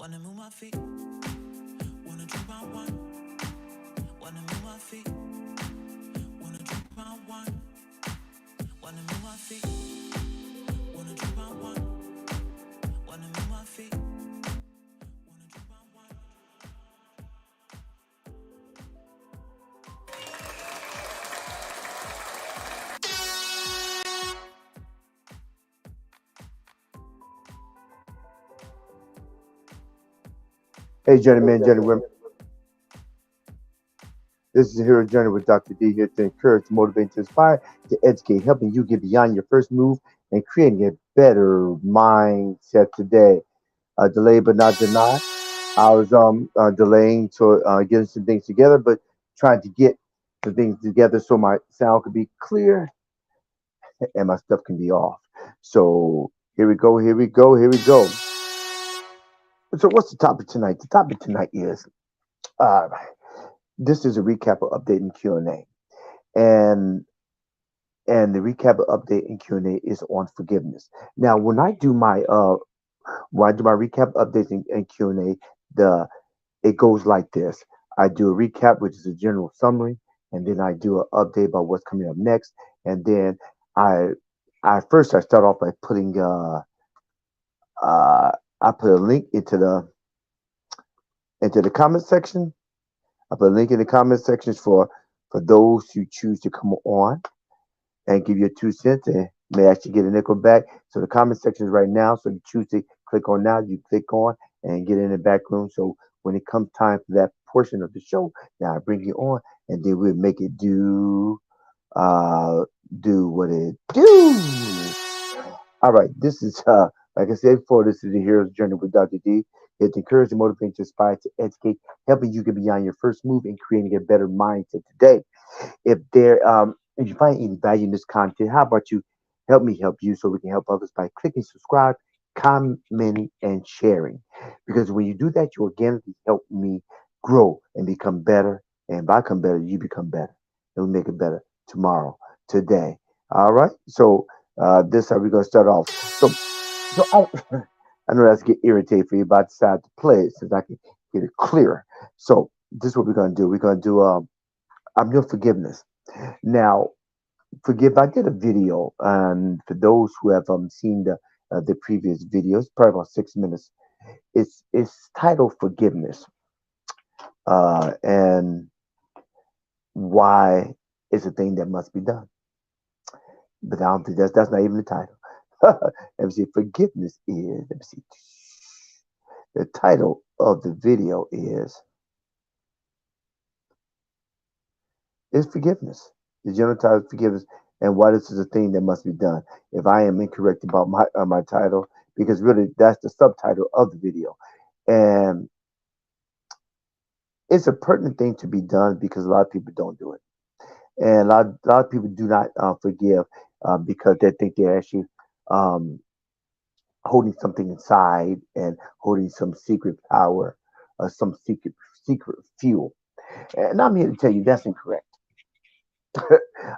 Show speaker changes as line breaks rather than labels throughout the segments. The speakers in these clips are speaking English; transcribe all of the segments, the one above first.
Wanna move my feet, wanna drink my wine. Wanna move my feet, wanna drink my wine. Wanna move my feet, wanna drink my wine. Wanna move my feet, wanna drink my wine.
Hey, gentlemen, gentlemen, this is the Hero Journey with Dr. D here to encourage, to motivate, to inspire, to educate, helping you get beyond your first move and creating a better mindset today. Delay but not deny. I was delaying to getting some things together, but trying to get the things together so my sound could be clear and my stuff can be off. So here we go, here we go, here we go. So what's the topic tonight? The topic tonight is uh, this is a recap of update and Q&A. And and the recap of update and Q&A is on forgiveness. Now, when I do my recap updates and Q&A, the it goes like this. I do a recap, which is a general summary, and then I do an update about what's coming up next, and then I I start off by putting uh I put a link into the comment section. I put a link in the comment sections for those who choose to come on and give you 2 cents and may actually get a nickel back. So the comment section is right now. So you choose to click on now, you click on and get in the back room. So when it comes time for that portion of the show, now I bring you on and then we'll make it uh do what it do. All right, this is like I said before, this is the Hero's Journey with Dr. D. It's encourage to motivate, to inspire, to educate, helping you get beyond your first move and creating a better mindset today. If you find any value in this content, how about you help you so we can help others by clicking subscribe, commenting, and sharing. Because when you do that, you organically help me grow and become better. And by become better, you become better. And we make it better tomorrow, today. All right. So this is how we're gonna start off. I know that's get irritated for you, but I decided to play it since I can get it clearer. So this is what we're gonna do. We're gonna do I'm doing forgiveness. Now, forgive. I did a video, and for those who have seen the previous videos, probably about 6 minutes. It's titled "Forgiveness," and why it's a thing that must be done. But I don't think that's not even the title. Let me see. Forgiveness is. Let me see. The title of the video is forgiveness. The general title is forgiveness, and why this is a thing that must be done. If I am incorrect about my title, because really that's the subtitle of the video, and it's a pertinent thing to be done because a lot of people don't do it, and a lot of people do not forgive because they think they're actually um, holding something inside and holding some secret power, some secret fuel. And I'm here to tell you that's incorrect.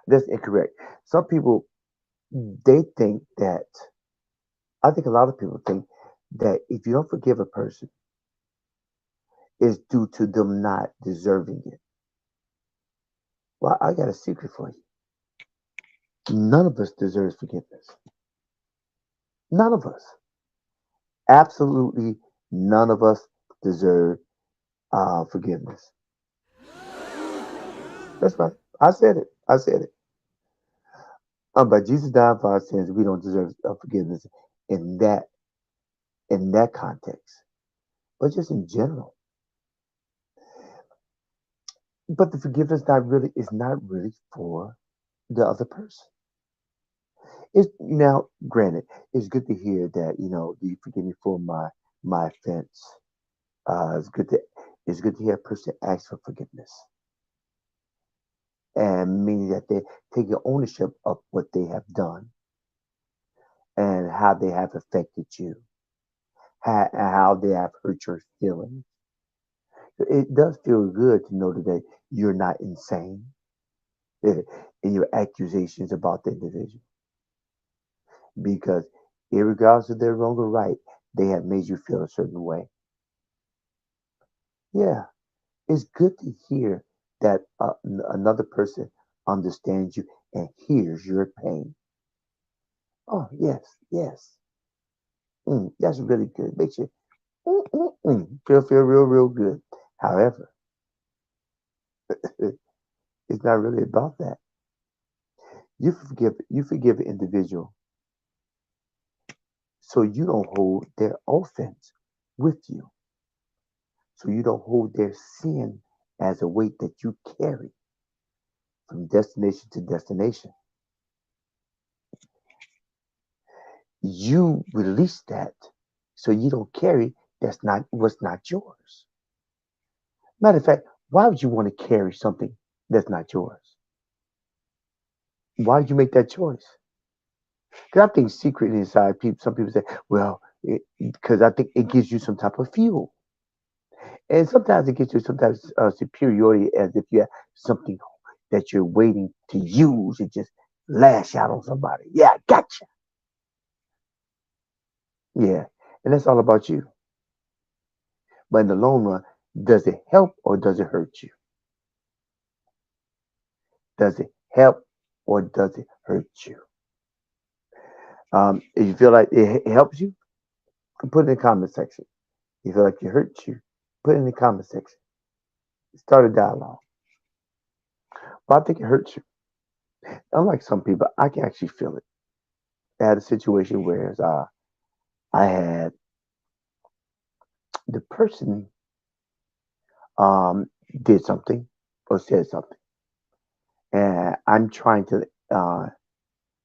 That's incorrect. Some people they think that I think a lot of people think that if you don't forgive a person, it's due to them not deserving it. Well, I got a secret for you. None of us deserves forgiveness. None of us. Absolutely none of us deserve forgiveness. That's right. I said it. I said it. But Jesus died for our sins. We don't deserve forgiveness in that context, but just in general. But the forgiveness not really for the other person. It's now granted, it's good to hear that, you forgive me for my offense. It's good to hear a person ask for forgiveness. And meaning that they take ownership of what they have done and how they have affected you, how they have hurt your feelings. It does feel good to know that you're not insane in your accusations about the individual because, regardless of their wrong or right, they have made you feel a certain way. Yeah, it's good to hear that another person understands you and hears your pain. Oh, yes, yes. That's really good. Makes you feel real good. However, it's not really about that. You forgive an individual so you don't hold their offense with you. So you don't hold their sin as a weight that you carry from destination to destination. You release that so you don't carry that's not what's not yours. Matter of fact, why would you want to carry something that's not yours? Why did you make that choice? Because I think secretly inside people, some people say, well, because I think it gives you some type of fuel. And sometimes it gives you sometimes superiority as if you have something that you're waiting to use and just lash out on somebody. Yeah, I gotcha. Yeah. And that's all about you. But in the long run, does it help or does it hurt you? Does it help or does it hurt you? If you feel like it helps you, put it in the comment section. If you feel like it hurts you, put it in the comment section. Start a dialogue. But I think it hurts you. Unlike some people, I can actually feel it. I had a situation where I had the person um, did something or said something, and I'm trying to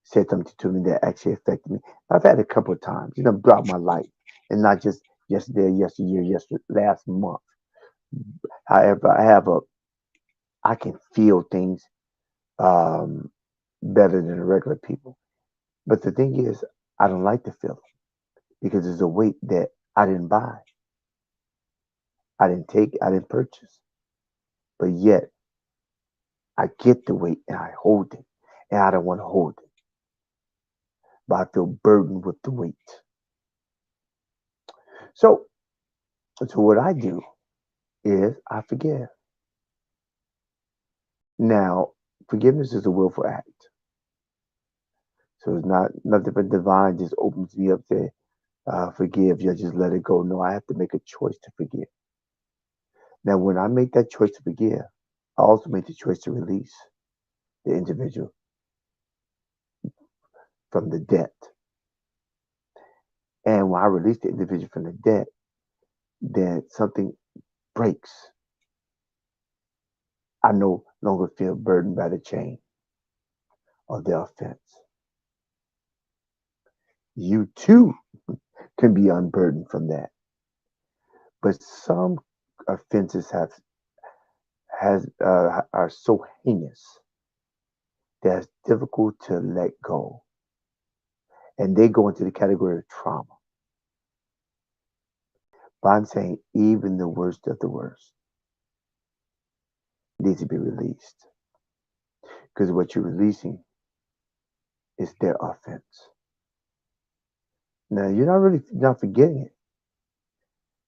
say something to me that actually affected me. I've had it a couple of times, throughout my life, and not just yesterday, yesteryear, yesterday, last month. However, I can feel things um, better than the regular people. But the thing is, I don't like to feel it because it's a weight that I didn't buy, I didn't take, I didn't purchase. But yet, I get the weight and I hold it, and I don't want to hold it, but I feel burdened with the weight. So, so what I do is I forgive. Now, forgiveness is a willful act, so it's not nothing but divine just opens me up to forgive. You just let it go. No, I have to make a choice to forgive. Now, when I make that choice to forgive, I also make the choice to release the individual from the debt. And when I release the individual from the debt, then something breaks. I no longer feel burdened by the chain of their offense. You too can be unburdened from that. But some offenses are so heinous that it's difficult to let go, and they go into the category of trauma. But I'm saying even the worst of the worst needs to be released because what you're releasing is their offense. Now you're not really not forgetting it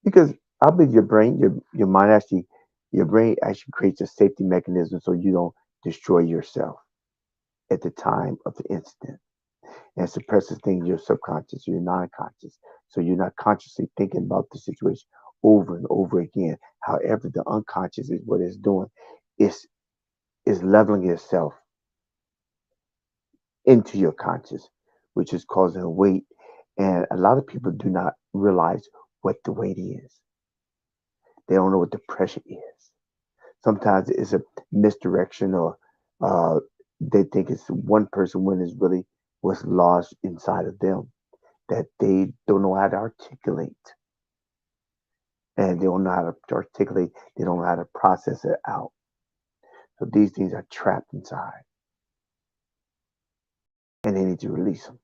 because I believe your mind actually, your brain actually creates a safety mechanism so you don't destroy yourself at the time of the incident and suppresses things in your subconscious or your non-conscious. So you're not consciously thinking about the situation over and over again. However, the unconscious is what it's doing. It's is leveling itself into your conscious, which is causing a weight. And a lot of people do not realize what the weight is. They don't know what the pressure is. Sometimes it's a misdirection or uh, they think it's one person when it's really what's lost inside of them that they don't know how to articulate. And they don't know how to articulate, they don't know how to process it out. So these things are trapped inside and they need to release them.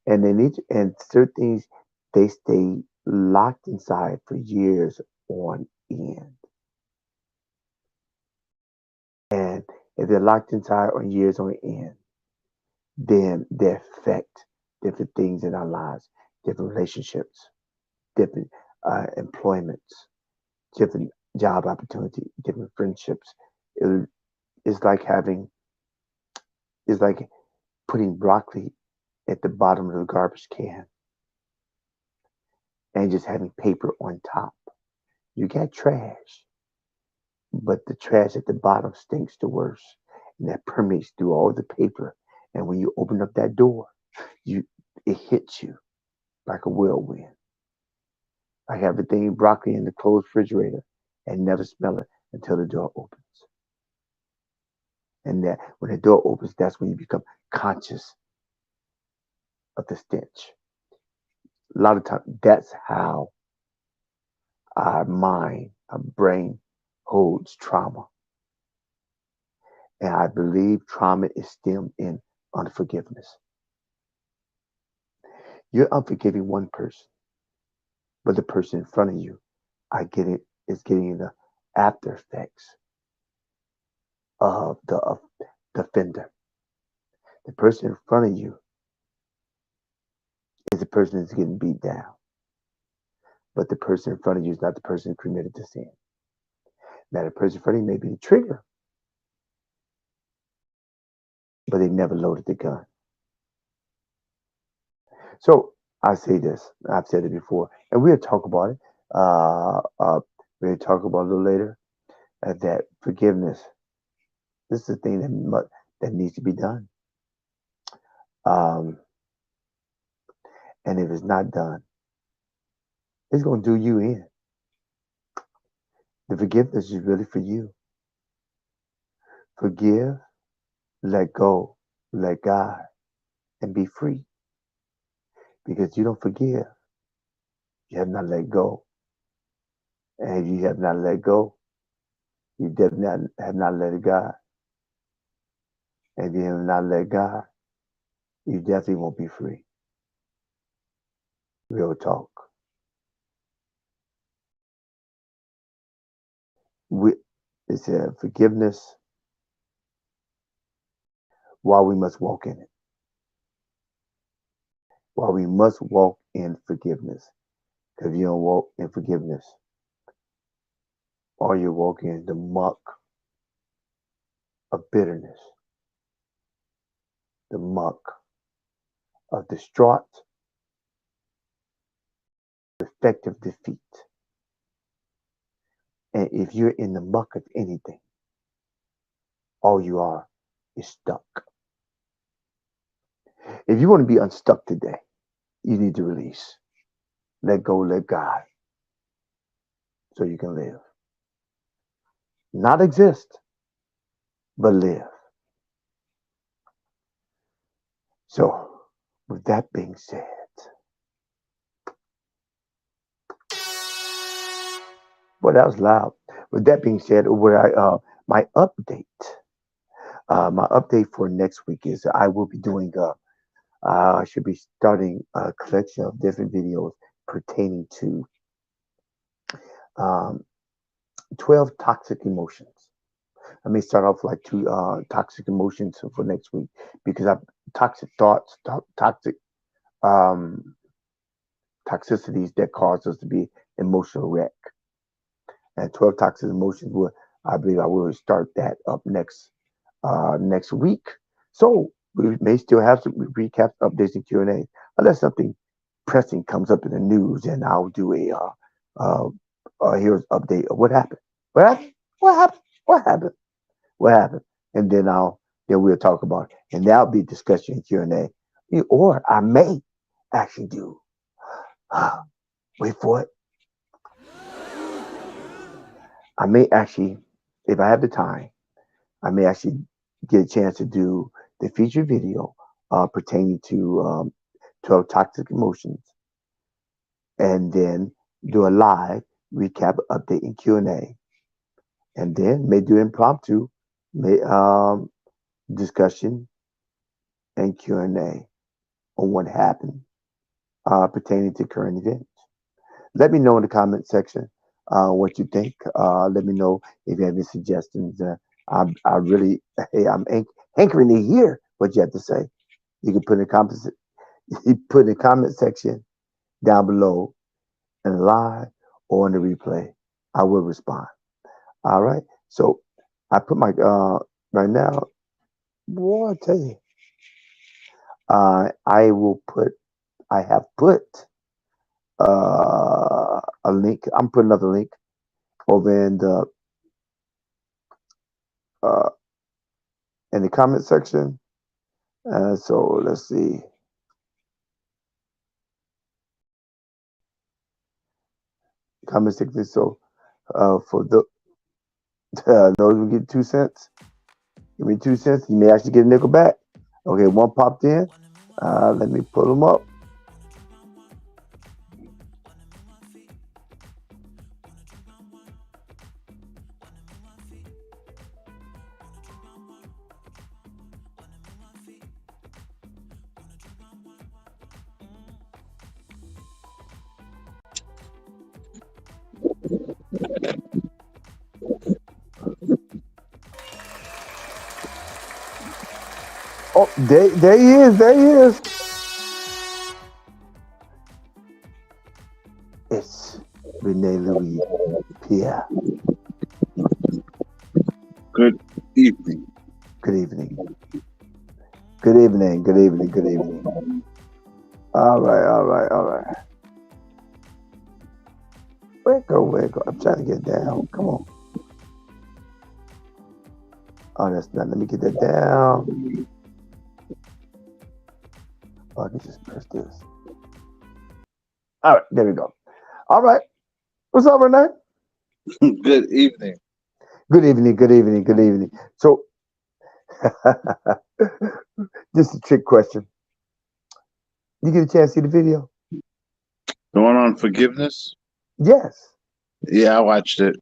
And and certain things they stay locked inside for years on end. And if they're locked inside on years on end, then they affect different things in our lives, different relationships, different employments. different job opportunity, different friendships. It, it's like having, it's like putting broccoli at the bottom of the garbage can and just having paper on top. You got trash, but the trash at the bottom stinks the worst, and that permeates through all the paper. And when you open up that door, you it hits you like a whirlwind. Like everything broccoli in the closed refrigerator and never smell it until the door opens. And that when the door opens, that's when you become conscious of the stench. A lot of times, that's how our mind, our brain holds trauma. And I believe trauma is stemmed in unforgiveness. You're unforgiving one person, but the person in front of you is getting the after effects of the offender. The person in front of you is the person that's getting beat down, but the person in front of you is not the person who committed the sin. Now, the person in front of you may be the trigger, but they never loaded the gun. So I say this, I've said it before, and we'll talk about it. Uh, uh, we'll talk about it a little later. That forgiveness, this is the thing that needs to be done. Um, and if it's not done, it's going to do you in. The forgiveness is really for you. Forgive, let go, let God, and be free. Because you don't forgive, you have not let go. And if you have not let go, you definitely have not let God. And if you have not let God, you definitely won't be free. Real talk. We, it's a forgiveness while we must walk in it. While we must walk in forgiveness. Because if you don't walk in forgiveness, or you walk in the muck of bitterness, the muck of distraught, effective defeat. And if you're in the muck of anything, all you are is stuck. If you want to be unstuck today, you need to release. Let go, let God, so you can live. Not exist, but live. So, with that being said, well, that was loud. With that being said, my update for next week is I will be doing I should be starting a collection of different videos pertaining to um, 12 toxic emotions. Let me start off like two toxic emotions for next week because I've toxic thoughts, toxic um, toxicities that cause us to be emotional wreck. And 12 toxic emotions will, I believe I will start that up next week. So we may still have some recaps, updates, and Q&A unless something pressing comes up in the news, and I'll do uh, here's update of what happened. What happened? What happened? What happened? What happened? And then we'll talk about it. And that'll be discussion and Q&A. Or I may actually do wait for it. I may actually, if I have the time, I may actually get a chance to do the feature video pertaining to 12 toxic emotions, and then do a live recap, update, and Q&A, and then may do impromptu may, discussion and Q&A on what happened pertaining to current events. Let me know in the comment section what you think. Let me know if you have any suggestions. I really, hey, hankering to hear what you have to say. You can put in the comments, you put in the comment section down below and live or on the replay. I will respond. All right. So I put my right now. Boy, I tell you, I will put. I have put a link. I'm putting another link over uh, in the comment section. So let's see. Comment section. So for the those who get 2 cents, give me 2 cents. You may actually get a nickel back. Okay, one popped in.
Wanna move my feet,
Let me pull them up.
wanna drink my wine. Wanna move my feet, wanna drink my wine. Wanna move my feet, wanna drink my wine. Wanna move my feet, wanna drink my wine.
Oh, there he is. There he is. It's Rene Louis Pierre.
Good evening.
Good evening. Good evening. Good evening. Good evening. All right. All right. All right. Where go? Where go? I'm trying to get down. Come on. Oh, that's not. Let me get that down. Oh, I can just press this. All right. There we go. All right. What's up, Renee?
Good evening.
Good evening. Good evening. Good evening. So, just a trick question. You get a chance to see the video?
The one on forgiveness?
Yes.
Yeah, I watched it.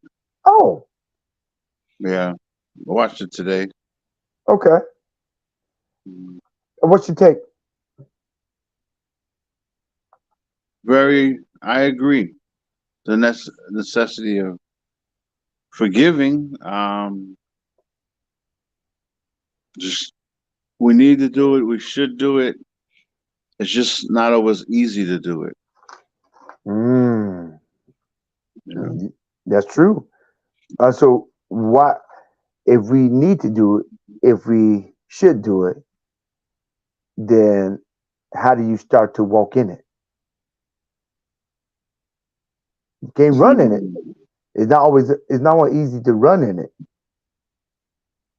Oh,
Yeah, I watched it today.
okay.
Mm.
What's your take?
I agree. The necessity of forgiving. Just we need to do it. We should do it. It's just not always easy to do it.
Mm,
You know.
that's true. So, what if we need to do it? If we should do it, then how do you start to walk in it? You can't run in it.
Mm.
It's not always. It's not always easy to run in it,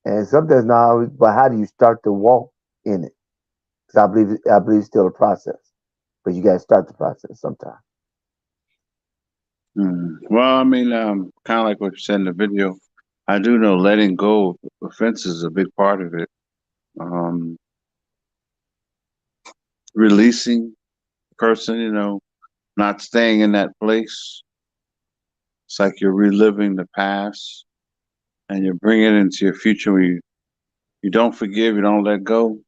and sometimes not always. But how do you start to walk in it? Because I believe it's still a process, but you got to start the process sometime.
Mm. Well, I mean, kind of like what you said in the video. I do know letting go of offenses is a big part of it. Um, Releasing person, not staying in that place. It's like you're reliving the past and you're bringing it into your future where you don't forgive, you don't let go.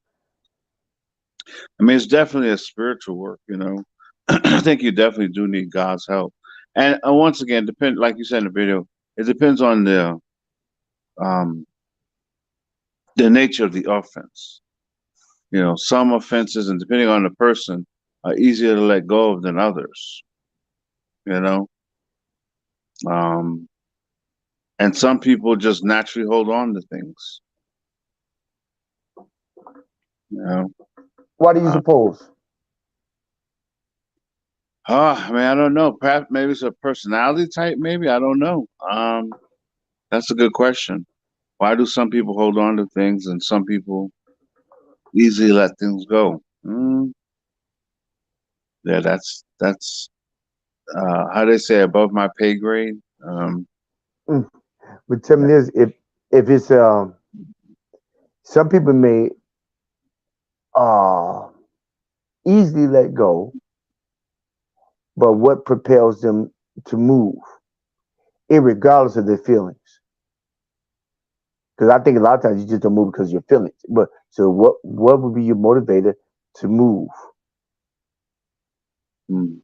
I mean, it's definitely a spiritual work. I think you definitely do need God's help. And once again, like you said in the video, it depends on um, the nature of the offense. Some offenses, and depending on the person, are easier to let go of than others. You know, um, and some people just naturally hold on to things. You know,
Why do you
uh,
suppose?
I mean, I don't know. Perhaps maybe it's a personality type. Maybe I don't know. That's a good question. Why do some people hold on to things and some people easily let things go? Yeah, that's how they say above my pay grade.
Mm. But tell me this: if it's some people may uh easily let go, but what propels them to move, irregardless of their feelings? Because I think a lot of times you just don't move because of your feelings. But so what would be your motivator to move?
Hmm.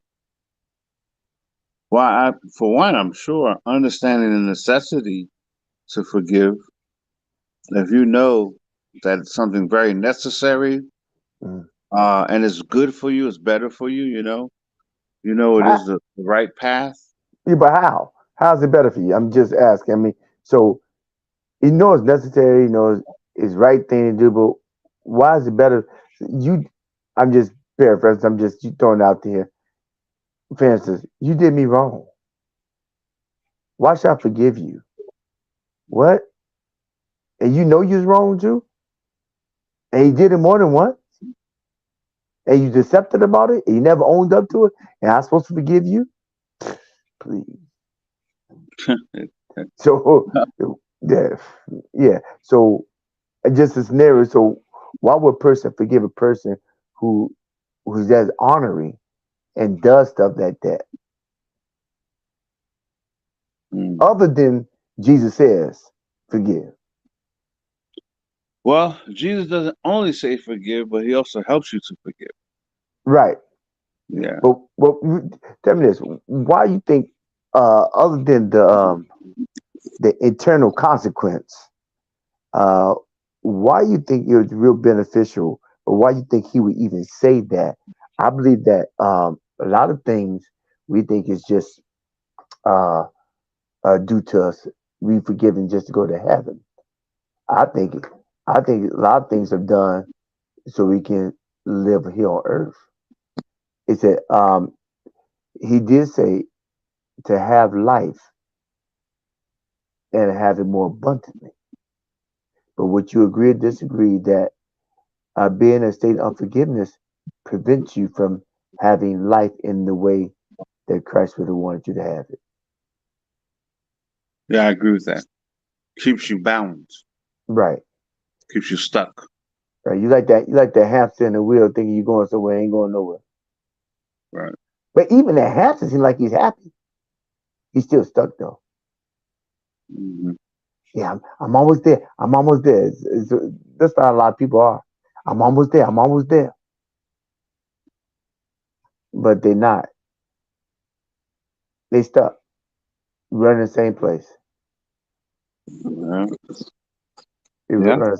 Well, for one, I'm sure understanding the necessity to forgive. If you know that it's something very necessary,
Mm.
and it's good for you, it's better for you. You know it
How,
is the right path.
yeah, but how? How's it better for you? I'm just asking. I mean, so you know it's necessary, you know it's right thing to do, but why is it better? You, I'm just paraphrasing. I'm just throwing it out there. For instance, you did me wrong. Why should I forgive you? What? And you know you was wrong too, and you did it more than once, and you decepted about it, and you never owned up to it, and I'm supposed to forgive you? Please. So, yeah, yeah. So, just a scenario. So, why would a person forgive a person who who's as honoring and does stuff like that?
Mm.
Other than Jesus says, forgive.
Well, Jesus doesn't only say forgive, but he also helps you to forgive.
Right.
Yeah.
But tell me this: why you think, other than the internal consequence, uh, why you think it was real beneficial, or why you think he would even say that? I believe that a lot of things we think is just uh, due to us we forgiving just to go to heaven. I think I think a lot of things are done so we can live here on earth. It said he did say to have life and have it more abundantly. But would you agree or disagree that being in a state of unforgiveness prevents you from having life in the way that Christ would have wanted you to have it?
Yeah, I agree with that. Keeps you bound,
Right.
keeps you stuck.
Right. You like that. You like that hamster in the wheel, thinking you're going somewhere, ain't going nowhere.
Right.
But even that hamster seems like he's happy. He's still stuck though.
Hmm.
Yeah, I'm almost there. I'm almost there. That's how a lot of people are. I'm almost there. I'm almost there. But they're not. They stuck, running the same place.
Yeah.
They
Yeah.
run,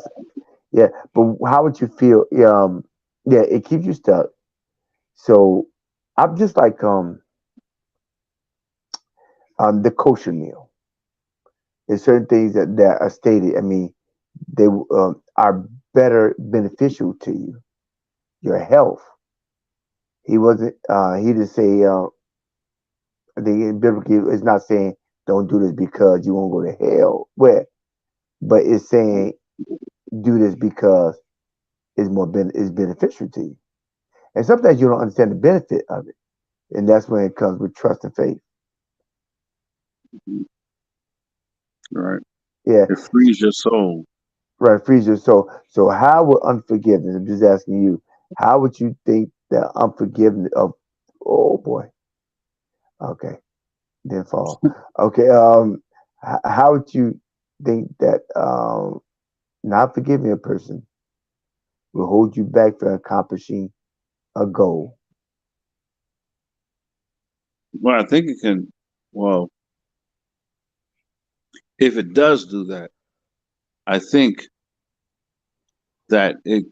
yeah, but how would you feel? Yeah, it keeps you stuck. So I'm just like the kosher meal. There's certain things that are stated. I mean, they are better beneficial to you, your health. He wasn't. He didn't say. The biblically, it's not saying don't do this because you won't go to hell. Where, but it's saying do this because it's beneficial to you. And sometimes you don't understand the benefit of it, and that's when it comes with trust and faith.
Right.
Yeah,
It frees your soul.
right, freezer. So how would unforgiveness? I'm just asking you. How would you think that unforgiveness of? Oh boy. Okay, didn't fall. Okay. How would you think that not forgiving a person will hold you back from accomplishing a goal?
Well, I think it can. Well, if it does do that, I think that it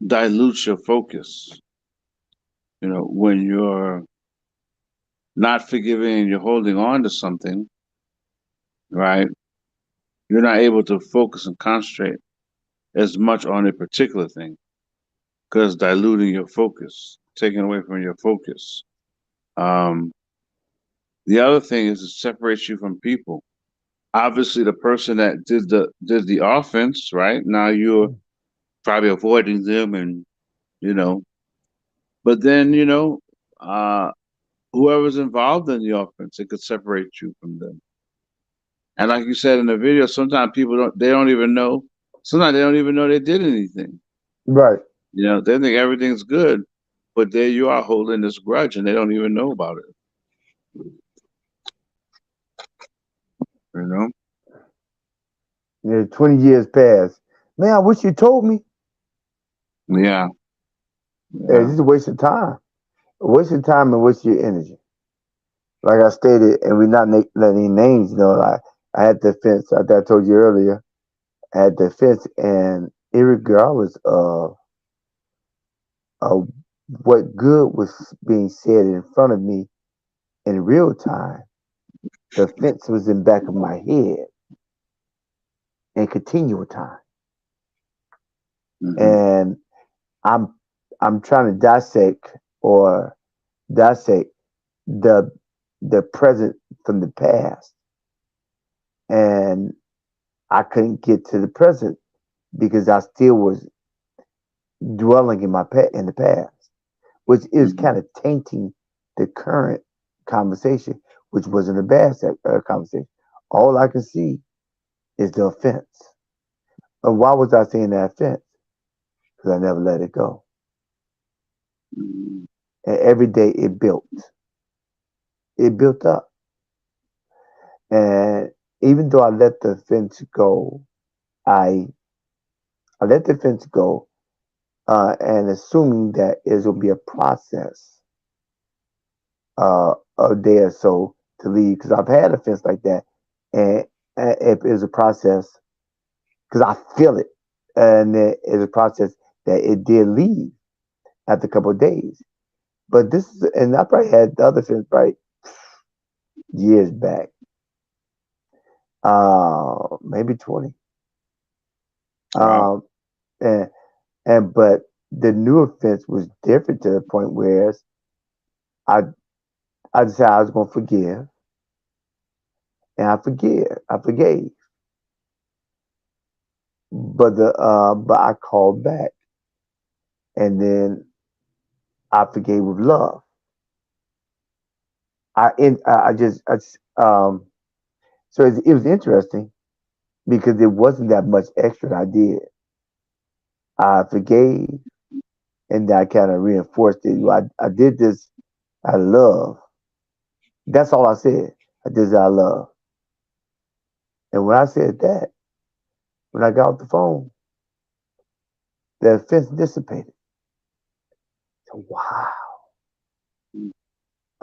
dilutes your focus. You know, when you're not forgiving and you're holding on to something, right? You're not able to focus and concentrate as much on a particular thing because diluting your focus, taking away from your focus. Um, the other thing is it separates you from people. Obviously, the person that did the offense, right? Now you're probably avoiding them, and you know, but then uh, whoever's involved in the offense, it could separate you from them. And like you said in the video, sometimes people don't even know. Sometimes they don't even know they did anything.
Right.
They think everything's good, but there you are holding this grudge, and they don't even know about it. You know?
Yeah, 20 years passed. Man, I wish you told me.
Yeah,
This
yeah.
is a waste of time. A waste of time and waste of your energy. Like I stated, and we're not letting names, like I had the fence, I think I told you earlier, I had the fence, and irregardless of what good was being said in front of me in real time, The fence was in back of my head in continual time,
Mm-hmm.
and I'm I'm trying to dissect the the present from the past, and I couldn't get to the present because I still was dwelling in the past, which is
Mm-hmm.
kind of tainting the current conversation, which wasn't a bad conversation. All I can see is the offense. And why was I saying that offense? Because I never let it go.
Mm-hmm.
And every day it built. It built up. And even though I let the offense go, I I let the offense go, and assuming that it will be a process, a day or so to leave. Because I've had offense like that, and it is a process because I feel it, and it is a process that it did leave after a couple of days. But this is, and I probably had the other offense probably years back, maybe 20.
Wow.
Um, and but the new offense was different to the point where I I decided I was gonna forgive, and I forgave, but I called back, and then I forgave with love. So it was interesting because it wasn't that much extra I did. I forgave, and then I kind of reinforced it. I did this out of love. That's all I said. I did this out of love. And when I said that, when I got off the phone, the offense dissipated. I said, wow.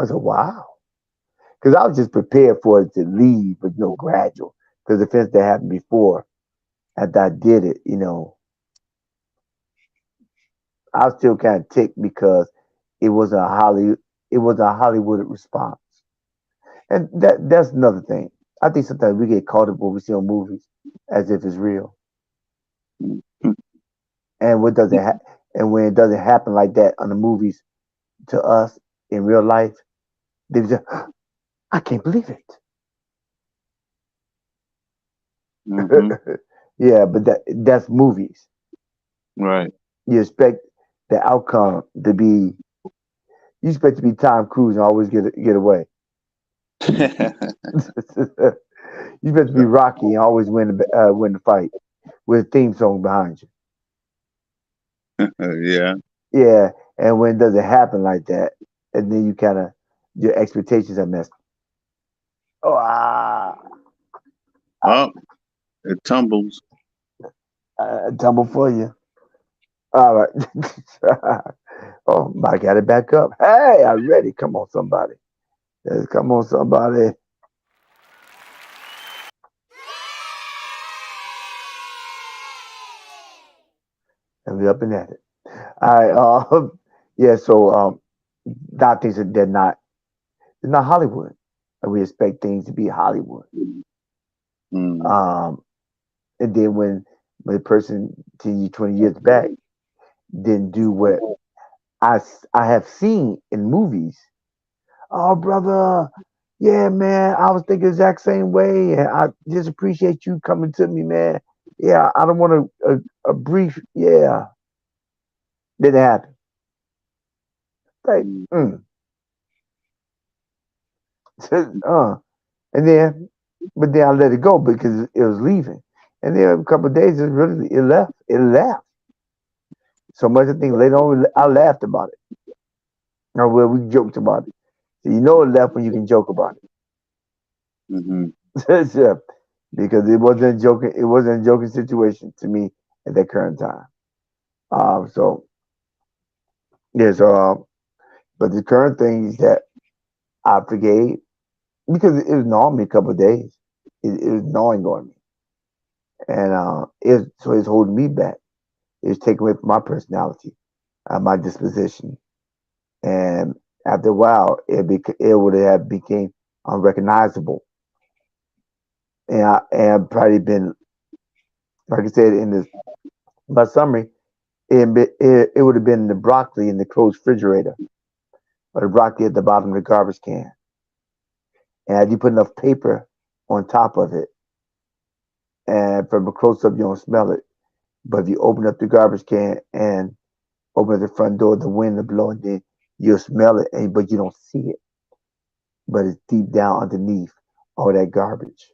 I said, wow. Because I was just prepared for it to leave, but gradual. Because the offense that happened before, after I did it, I was still kind of ticked because it was a it was a Hollywood response. And that's another thing. I think sometimes we get caught up what we see on movies as if it's real.
Mm-hmm.
And and when it doesn't happen like that on the movies to us in real life, they just I can't believe
Mm-hmm.
it. Yeah, but that's movies.
Right.
You expect the outcome to be you expect to be Tom Cruise and always get away. You expect to be Rocky and always win the fight with a theme song behind you.
Yeah.
Yeah, and when it doesn't happen like that, and then you kind of your expectations are messed. Oh,
Well, it tumbles.
tumble for you. All right. Oh, I got it back up. Hey, I'm ready. Come on, somebody. Come on, somebody. And we up and at it. All right. Yeah. So, not things that they're not Hollywood, and we expect things to be Hollywood.
Mm.
Um, and then when the person 20 years back didn't do what I have seen in movies. Oh, brother, yeah, man, I was thinking the exact same way, and I just appreciate you coming to me, man. Yeah, I don't want a brief, yeah, didn't happen. Like,
Mm.
uh, and then, but then I let it go because it was leaving, and then a couple of days, it left, it left. So much I think later on I laughed about it, or well, we joked about it. So it left when you can joke about
Mm-hmm.
it. Yeah, because it wasn't a joking situation to me at that current time. So yes, but the current thing is that I forgave because it was gnawing me a couple of days. It was gnawing on me, and it's holding me back. It's taking away from my personality, my disposition, and after a while, it would have became unrecognizable. and I've probably been, like I said in this my summary, it would have been the broccoli in the closed refrigerator or the broccoli at the bottom of the garbage can. And if you put enough paper on top of it, and from a close up, you don't smell it. But if you open up the garbage can and open the front door, the wind will blow, and then you'll smell it, but you don't see it. But it's deep down underneath all that garbage.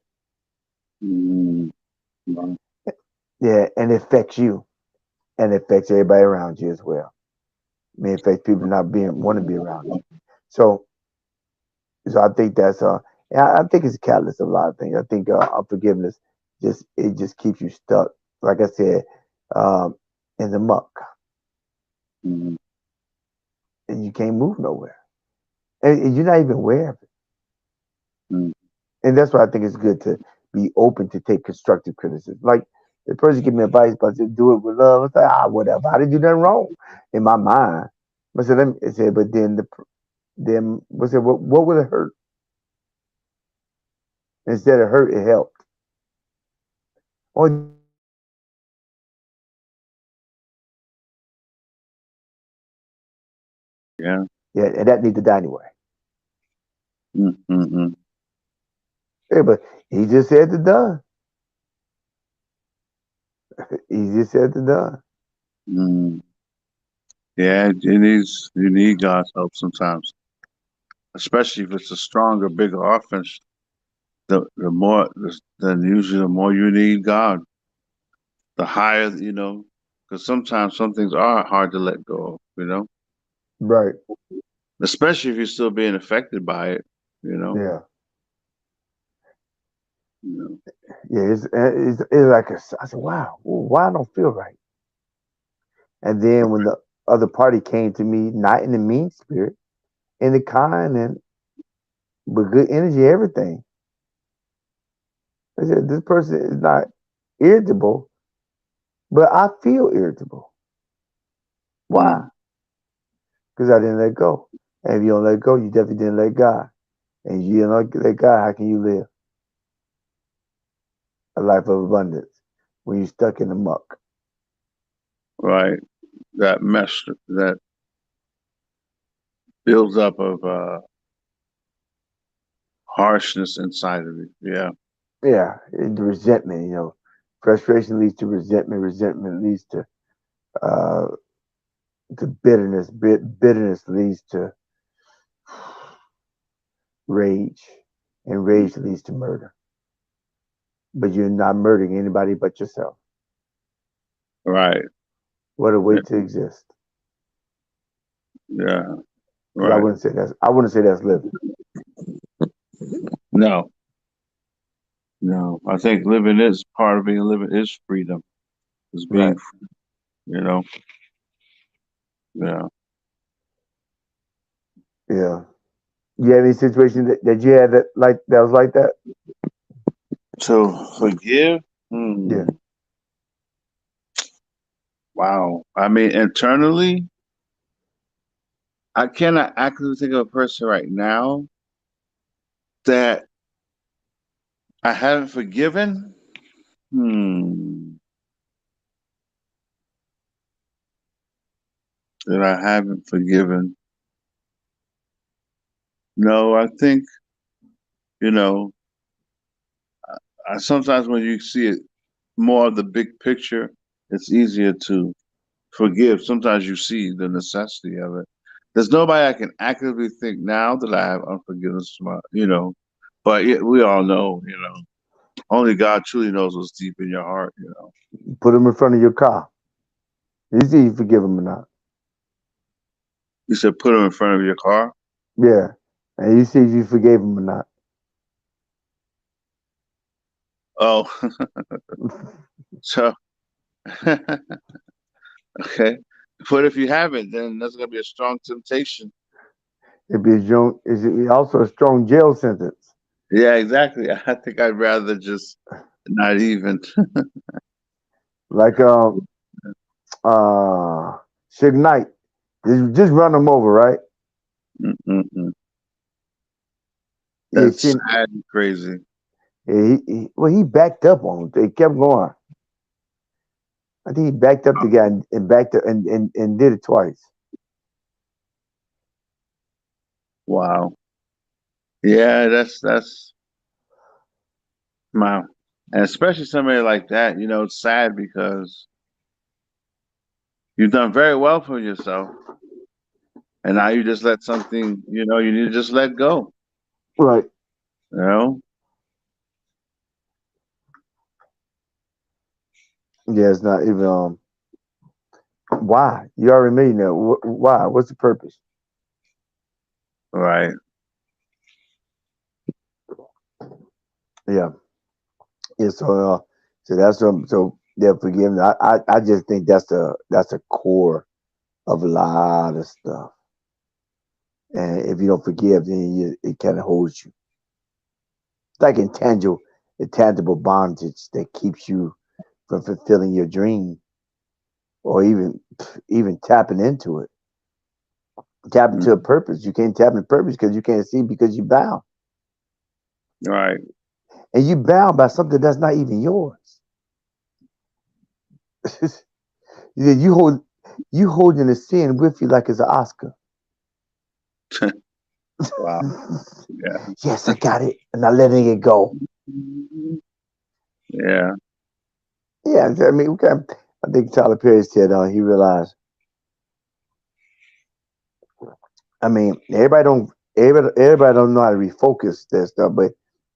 Mm, right.
Yeah, and it affects you, and it affects everybody around you as well. I mean, it affects people not being want to be around you. So, so I think that's yeah, I think it's a catalyst of a lot of things. I think unforgiveness just keeps you stuck, like I said, um, in the muck,
Mm,
and you can't move nowhere, and you're not even aware of it.
mm,
And that's why I think it's good to be open to take constructive criticism. Like the person give me advice, but to do it with love. It's like whatever. I didn't do nothing wrong in my mind. But so let me say, but then what's it? What would it hurt? Instead of hurt, it helped. Only thing that hurt was the
yeah.
yeah, and that need to die anyway.
Mm, mm, mm,
Yeah, but he just said the done. He just said the done.
mm. Yeah, you need God's help sometimes, especially if it's a stronger, bigger offense. The more, then usually the more you need God, the higher, because sometimes some things are hard to let go of,
Right.
especially if you're still being affected by it, you know.
Yeah.
You know.
Yeah. It's like I said, wow, why I don't feel right. And then when the other party came to me, not in the mean spirit, in the kind and with good energy, everything. I said, this person is not irritable, but I feel irritable. Why?
Mm,
Because I didn't let go. And if you don't let go, you definitely didn't let God. And you don't let God, how can you live a life of abundance when you're stuck in the muck?
right. That mess that builds up of harshness inside of you. Yeah.
Yeah, the resentment, frustration leads to resentment. Resentment leads uh, to bitterness. Bitterness leads to rage, and rage leads to murder. But you're not murdering anybody but yourself.
Right.
What a way
Yeah.
to exist.
Yeah.
Because I
Right.
wouldn't say that's living.
No. No. I think living is part of being living is freedom. Is being,
Right.
you know. Yeah.
Yeah. You have any situation that you had that was like that?
So forgive.
Yeah.
Wow. I mean, internally, I cannot actively think of a person right now that I haven't forgiven. Hmm. That I haven't forgiven. No, I think, you know, sometimes when you see it more of the big picture, it's easier to forgive. Sometimes you see the necessity of it. There's nobody I can actively think now that I have unforgiveness from, but we all know, only God truly knows what's deep in your heart.
Put them in front of your car. You see, you forgive them or not.
You said put them in front of your car.
Yeah. And you see if you forgave them or not.
Oh, so okay. But if you haven't, then that's gonna be a strong temptation.
Is also a strong jail sentence.
Yeah, exactly. I think I'd rather just not even.
Like uh Suge Knight. Just run them over, right?
Mm-mm-mm.
Yeah,
That's sad and crazy.
Well, he backed up on him. They kept going. I think he backed up the guy and backed up and did it twice.
Wow. Yeah, that's wow. And especially somebody like that, it's sad because you've done very well for yourself, and now you just let something, you need to just let go.
Right.
You know,
Yeah, it's not even. Why? You already made that. Why? What's the purpose?
right?
Yeah. Yeah. So that's so yeah. Forgiveness. I just think that's the core of a lot of stuff. And if you don't forgive, then it kind of holds you. It's like intangible bondage that keeps you from fulfilling your dream or even tapping into it. Tap into a
Mhm.
purpose. You can't tap into purpose because you can't see because you bound.
Right.
And you bound by something that's not even yours. you hold you holding a sin with you like it's an Oscar.
Wow. Yeah.
Yes, I got it. And I'm letting it go.
Yeah.
Yeah, I mean, I think Tyler Perry said he realized. I mean, everybody don't know how to refocus that stuff, but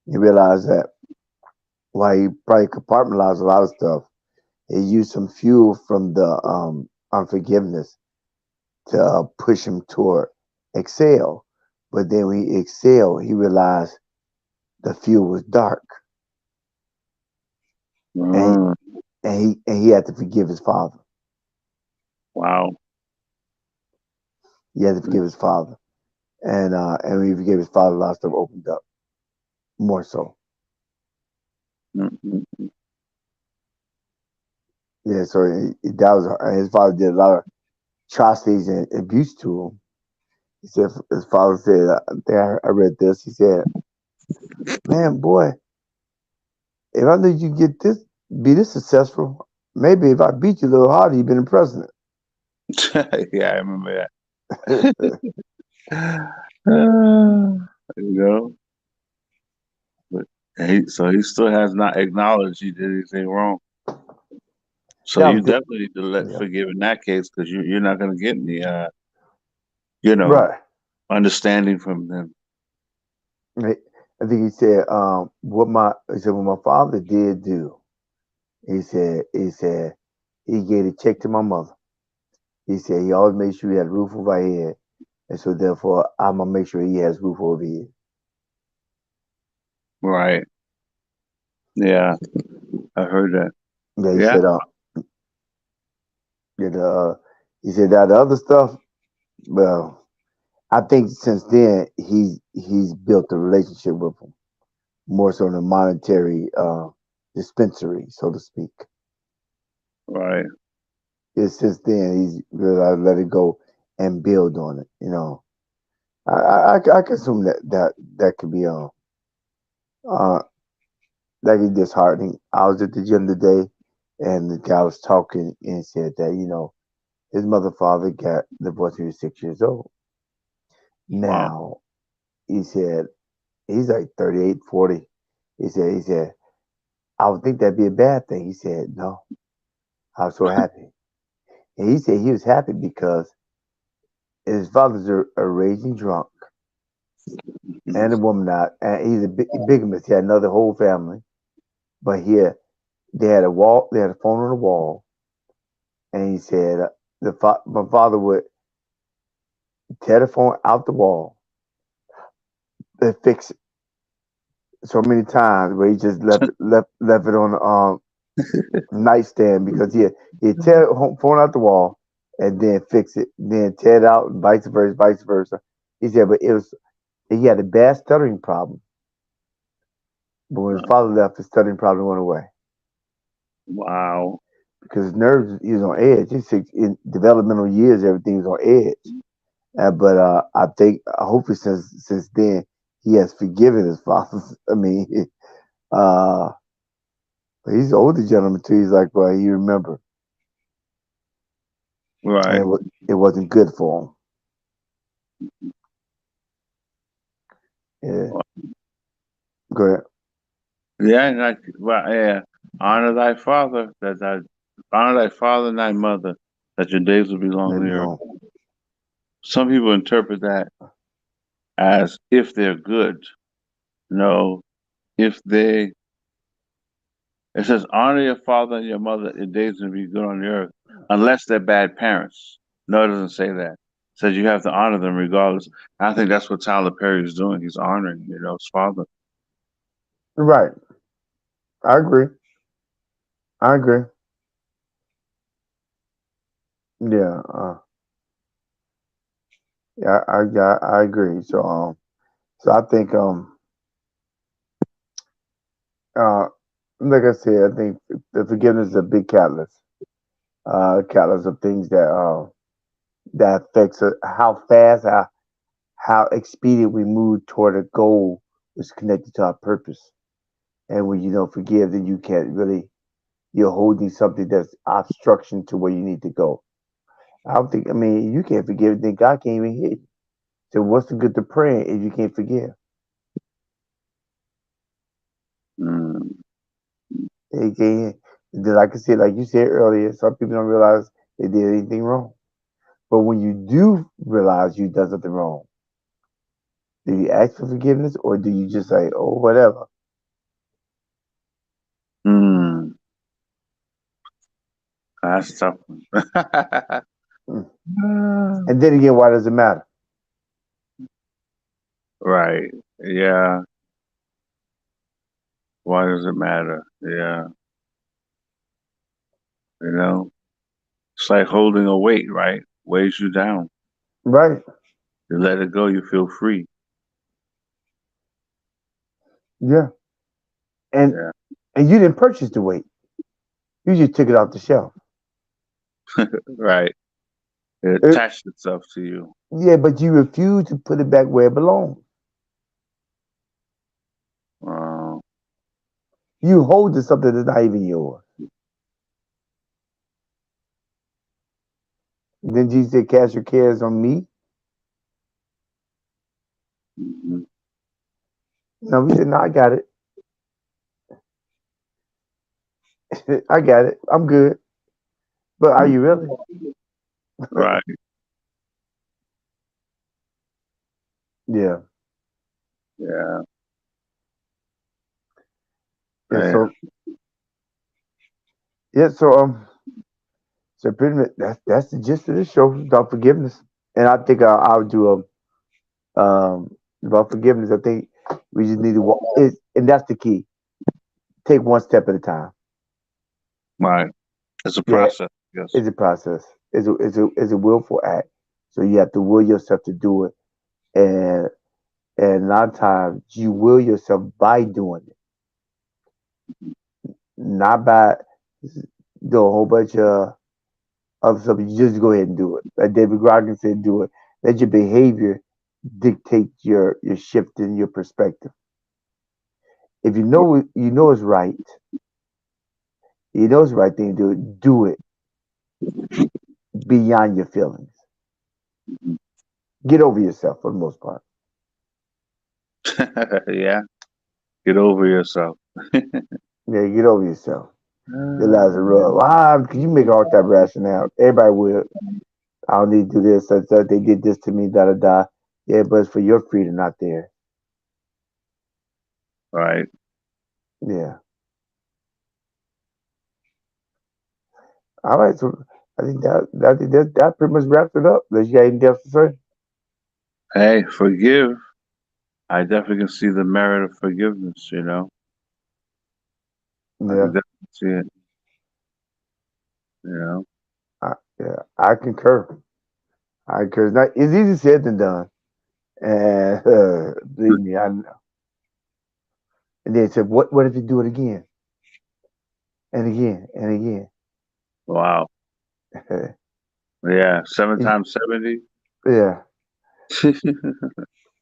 he realized that why he probably compartmentalized a lot of stuff. He used some fuel from the unforgiveness to push him toward excel. But then when he excelled, he realized the fuel was dark, and
Mm.
he had to forgive his father.
Wow.
He had to forgive his father, and when he forgave his father, a lot of stuff opened up more so.
Mm-mm.
Yeah, so that was his father did a lot of atrocities and abuse to him. He said his father said, I read this. He said, "Man, boy, if I knew you get this, be this successful, maybe if I beat you a little harder, you'd been the president."
Yeah, I remember that. You know, but he still has not acknowledged he did anything wrong. So
Yeah,
you definitely need to let
yeah,
forgive in that case because you're not going to get any, you know,
right.
understanding from them.
Right. I think he said, what my father did do. He said he gave a check to my mother. He said he always made sure he had a roof over our head, and so therefore I'm gonna make sure he has roof over his head.
Right. Yeah, I heard that.
Yeah, he
Yeah.
said, that, he said that the other stuff. Well, I think since then he's built a relationship with him more so than a monetary dispensary, so to speak.
Right.
Yeah, since then he's realized let it go and build on it. I can assume that could be uh that is disheartening. I was at the gym today, and the guy was talking and said that his mother father got divorced when he was 6 years old.
Wow.
Now he said he's like 38, 40. He said I would think that'd be a bad thing. He said no, I was so happy, and he said he was happy because his father's a raging drunk
Mhm.
and a womanizer, and he's a bigamist. He had another whole family, but here they had a wall. They had a phone on the wall, and he said my father would tear the phone out the wall and fix it so many times where he just left it on the nightstand because he'd tear the phone out the wall and then fix it, then tear it out, and vice versa, vice versa. He said, but he had a bad stuttering problem, but when his father left, his stuttering problem went away
Wow.
because his nerves he was on edge. In developmental years, everything was on edge. But I think hopefully since then he has forgiven his father. I mean, Uh, but he's an older gentleman too. He's like, well, he remember, and
Right.
it wasn't good for him. Yeah, go ahead.
Yeah, like, well, yeah. Honor thy father, honor thy father and thy mother, that your days will be long
Maybe
here.
long.
Some people interpret that as if they're good. No, if they, it says honor your father and your mother, your days will be good on the earth, unless they're bad parents. No, it doesn't say that. It says you have to honor them regardless. I think that's what Tyler Perry is doing. He's honoring, his father.
Right. I agree. I agree. Yeah. Yeah. I agree. So I think uh, like I said, I think the forgiveness is a big catalyst. Catalyst of things that affects how fast, how expedient we move toward a goal is connected to our purpose. And when you don't forgive, then you can't really, you're holding something that's obstruction to where you need to go. I don't think, I mean, you can't forgive, then God can't even hear you. So what's the good to praying if you can't forgive?
Mm,
He can't, like I said, like you said earlier, some people don't realize they did anything wrong. But when you do realize you done something wrong, do you ask for forgiveness or do you just say, oh, whatever?
mm, that's a tough one.
Mm. And then again, why does it matter?
Right. Yeah. Why does it matter? Yeah. You know, it's like holding a weight, right? Weighs you down.
Right.
You let it go, you feel free.
Yeah. And
Yeah.
and you didn't purchase the weight. You just took it off the shelf.
Right. It
Uh,
attached itself to you.
yeah, but you refuse to put it back where it belongs.
Uh,
You hold to something that's not even yours. Then Jesus said, cast your cares on me.
mhm.
No, we said, no, I got it. I got it. I'm good. But are you really?
Right.
Yeah.
Yeah.
Yeah.
Yeah.
So pretty much that's the gist of this show about forgiveness. And I think I'll do about forgiveness. I think we just need to walk it, and that's the key. Take one step at a time.
Right. It's a
Yeah,
process. Yes.
it's a process. It's a willful act. So you have to will yourself to do it, and and a lot of times you will yourself by doing it, not by doing a whole bunch of stuff. You just go ahead and do it. Like David Goggins said, do it. Let your behavior dictate your shift in your perspective. If you know it's right, you know it's the right thing to do. Do it beyond your feelings. Get over yourself for the most part.
Yeah. Get over yourself.
Yeah, get over yourself. Realize the rub. Ah, cause you make all that rationale. Everybody will. I don't need to do this. They did this to me. Da da da. Yeah, but it's for your freedom, not there.
Right.
Yeah. All right. So I think that pretty much wraps it up. Unless you got anything else to say.
Hey, forgive. I definitely can see the merit of forgiveness. I can
Yeah.
definitely see it.
Yeah. I concur. I concur. It's easy said than done. And believe me, I know. And they said, what if you do it again and again and again?
Wow. Yeah. Seven times 70.
Yeah.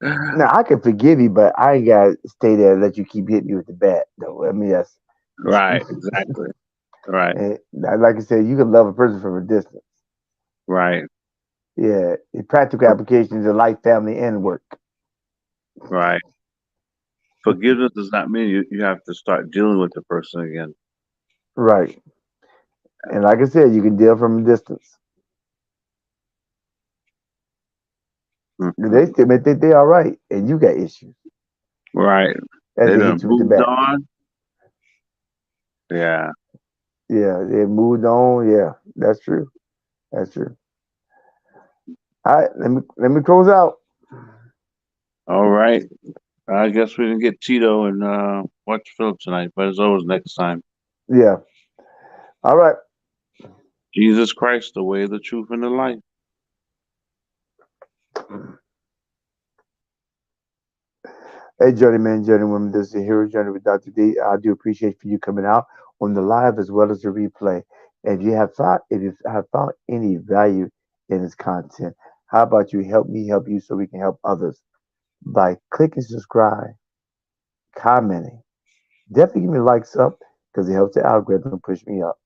Now I can forgive you, but I ain't gotta stay there and let you keep hitting me with the bat. No, I mean that's
Right, exactly. Right,
and like I said, you can love a person from a distance.
right,
Yeah, the practical
For-
applications of life, family, and work.
right. Forgiveness does not mean you have to start dealing with the person again.
Right, and like I said, you can deal from a distance.
Hmm.
They still may think they all right, and you got issues
Right.
as
They
they
done
hit you with the
moved
bat.
on. Yeah.
Yeah, they moved on. Yeah, that's true. That's true. All right, let me close out.
All right. I guess we didn't get Tito and watch Philip tonight, but it's always next time.
Yeah. All right.
Jesus Christ, the way, the truth, and the life.
Hey, journeyman, journeywoman, this is the Hero Journey with Dr. D. I do appreciate for you coming out on the live as well as the replay. If you have found any value in this content, how about you help me help you so we can help others by clicking subscribe, commenting. Definitely give me likes up because it helps the algorithm push me up.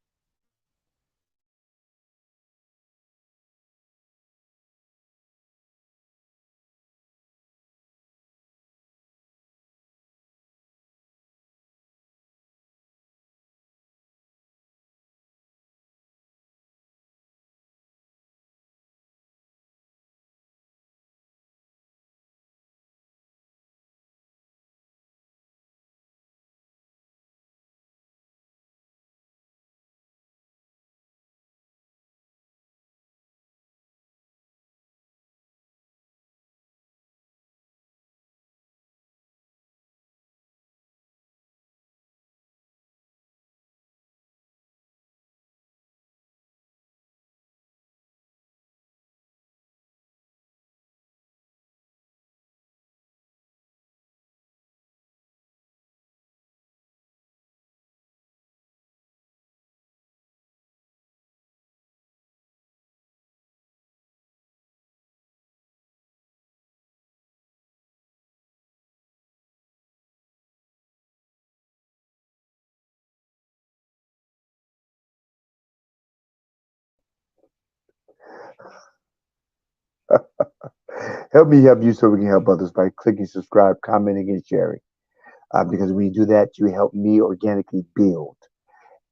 Help me help you so we can help others by clicking subscribe, commenting, and sharing. Because when you do that, you help me organically build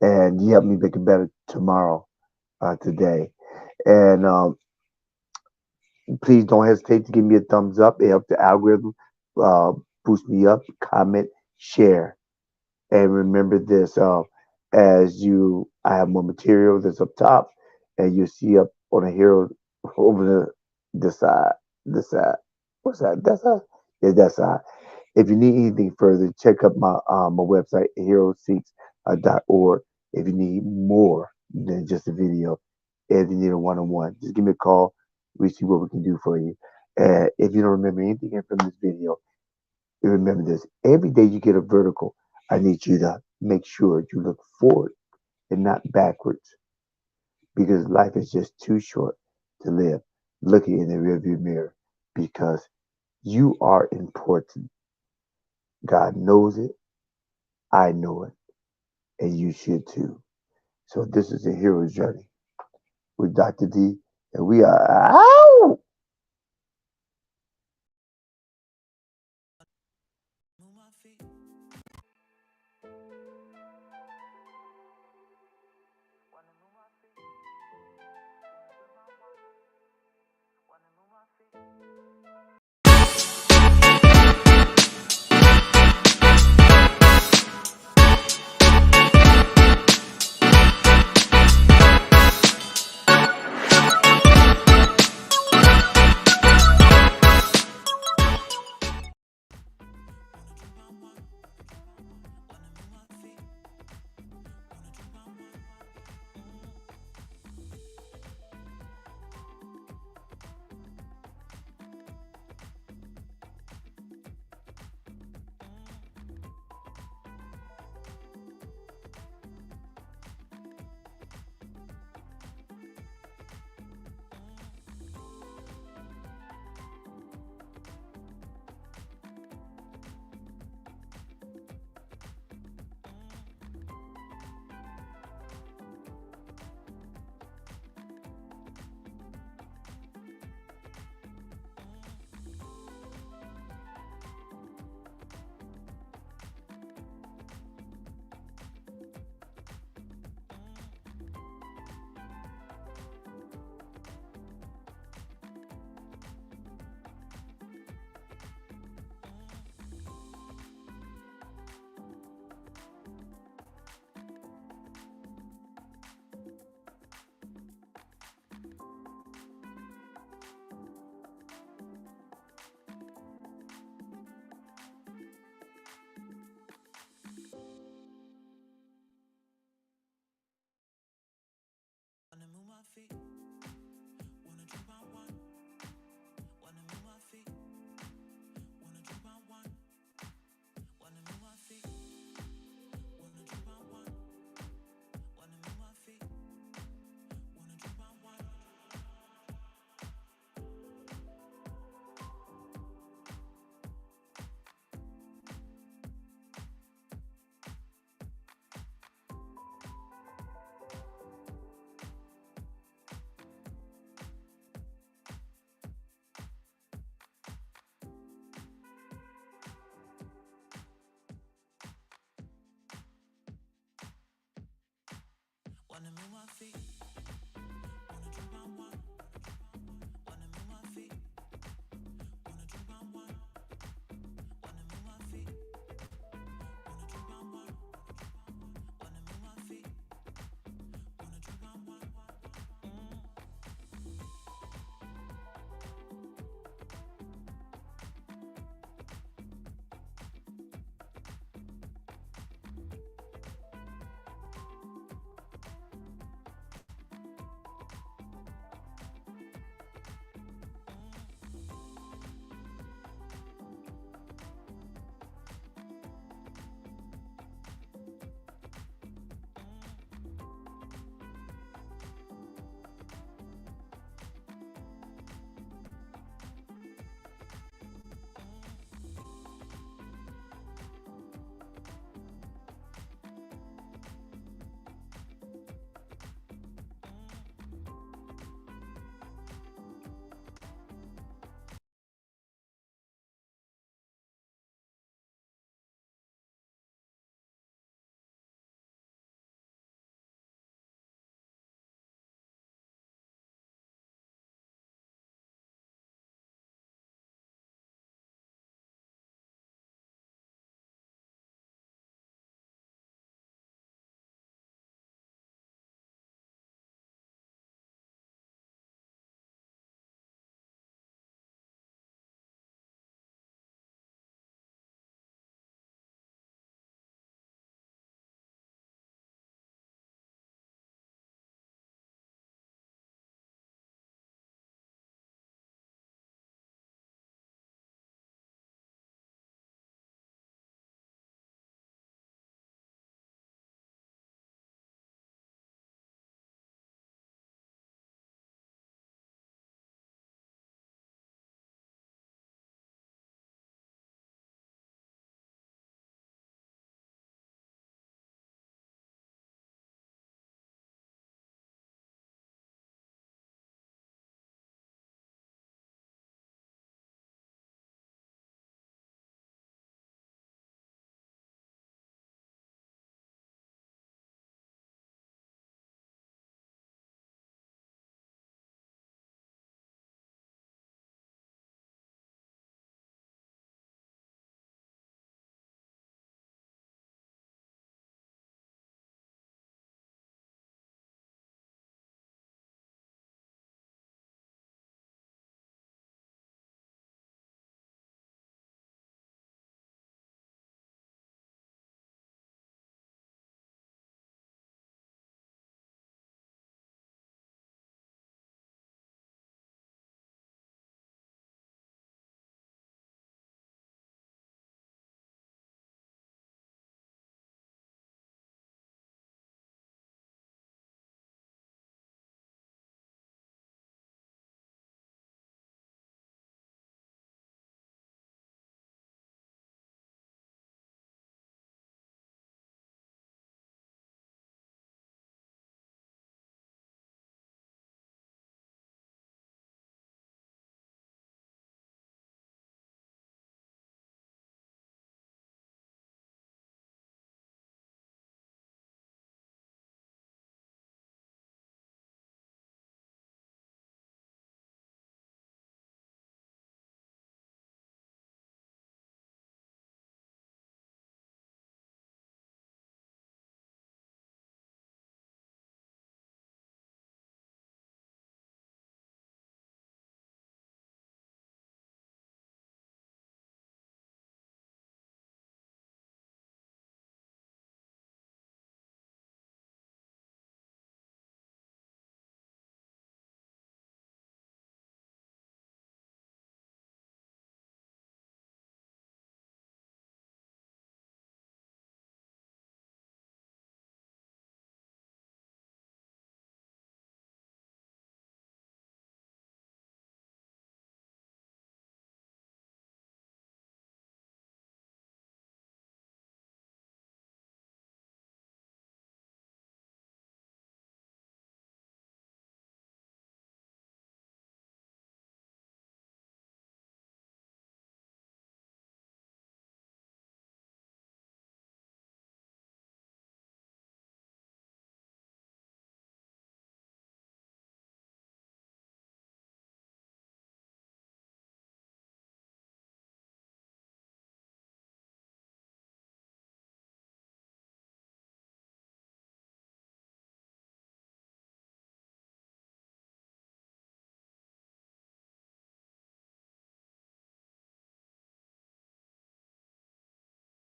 and you help me make it better tomorrow, today. And please don't hesitate to give me a thumbs up. It helps the algorithm uh, boost me up. Comment, share, and remember this: I have more material that's up top, and you see up on the hero over this side, this side. What's that? That side? Yeah, that side. If you need anything further, check out my website, heroseeks.org. If you need more than just a video, and you need a one-on-one, just give me a call. We see what we can do for you. And if you don't remember anything from this video, remember this: every day you get a vertical, I need you to make sure you look forward and not backwards, because life is just too short to live looking in the rearview mirror. Because you are important. God knows it. I know it, and you should too. So this is a hero's journey with Dr. D, and we are out.
Move my feet. Wanna move my feet. Wanna move my feet. my feet. Wanna drink my wine. Wanna move my feet. Wanna drink my wine. Wanna move my feet. Wanna drink my wine. Wanna move my feet. Wanna drink my wine. Wanna move my feet. Wanna drink my wine.